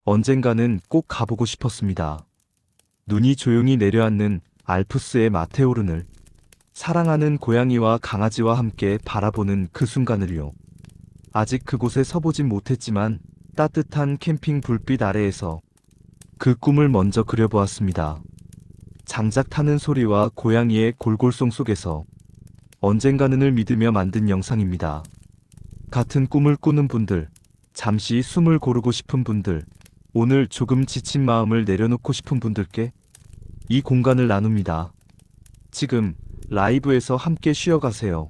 언젠가는 꼭 가보고 싶었습니다. 눈이 조용히 내려앉는 알프스의 마테오른을 사랑하는 고양이와 강아지와 함께 바라보는 그 순간을요. 아직 그곳에 서보진 못했지만 따뜻한 캠핑 불빛 아래에서 그 꿈을 먼저 그려보았습니다. 장작 타는 소리와 고양이의 골골송 속에서 언젠가는을 믿으며 만든 영상입니다. 같은 꿈을 꾸는 분들, 잠시 숨을 고르고 싶은 분들, 오늘 조금 지친 마음을 내려놓고 싶은 분들께 이 공간을 나눕니다. 지금 라이브에서 함께 쉬어가세요.